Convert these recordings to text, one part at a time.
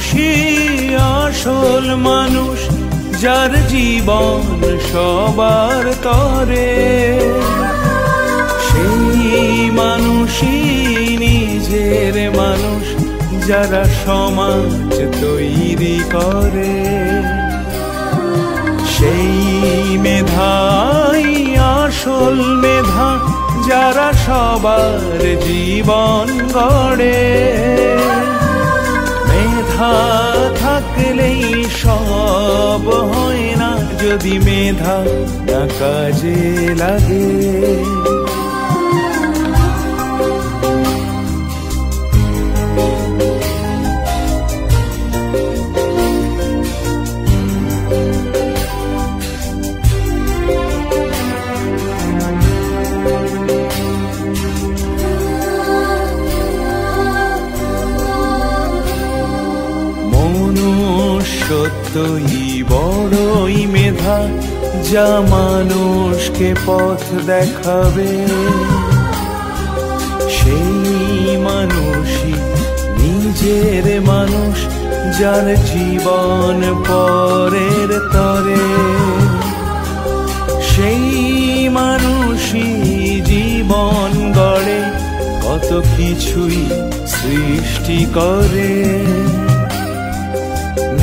মানুষই আসল মানুষ, যার জীবন সবার তরে। সেই মানুষই নিজের মানুষ, যারা সমাজ তৈরি করে। সেই মেধাই আসল মেধা, যারা সবার জীবন গড়ে। মেধা থাকলেই সব হয় না, যদি মেধা না কাজে লাগে। মনুষ্যত্বই বড়ই মেধা, যা মানুষকে পথ দেখাবে। সেই মানুষই নিজের মানুষ, যার জীবন পরের তরে। সেই মানুষই জীবন গড়ে, কত কিছুই সৃষ্টি করে।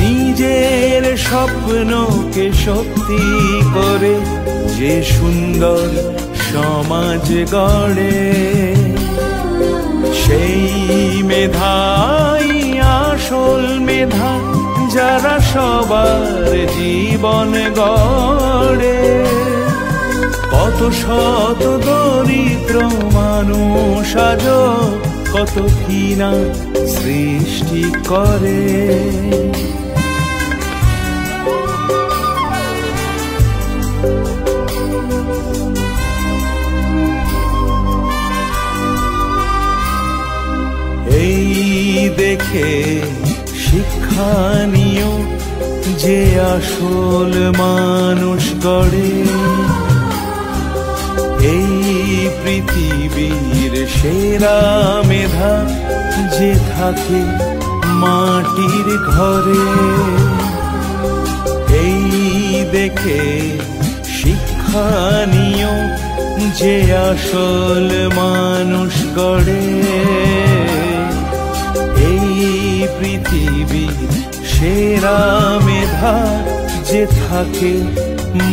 নিজের স্বপ্নকে সত্যি করে যে সুন্দর সমাজ গড়ে। সেই মেধাই আসল মেধা, যারা সবার জীবন গড়ে। কত শত দরিদ্র মানুষ আজ কত কিনা সৃষ্টি করে। এই দেখে শিক্ষা নিও, যে আসল মানুষ গড়ে। এই পৃথিবীর সেরা মেধা, যে থাকে মাটির ঘরে। এই দেখে শিক্ষা নিও, যে আসল মানুষ গড়ে। এই পৃথিবীর সেরা মেধা, যে থাকে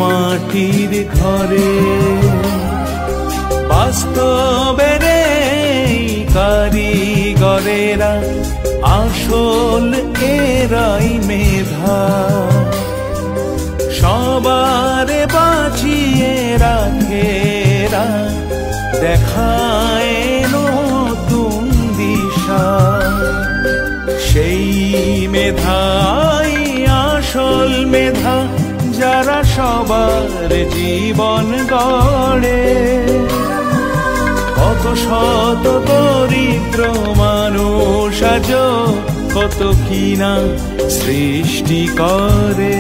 মাটির ঘরে। বাস্তবের কারিগরেরা আসল এরাই মেধা, সবার বাঁচিয়ে রাখেরা, দেখায় নতুন দিশা। সেই মেধাই আসল মেধা, যারা সবার জীবন গড়ে। কত শত দরিদ্র মানুষ আজ কত কিনা সৃষ্টি করে।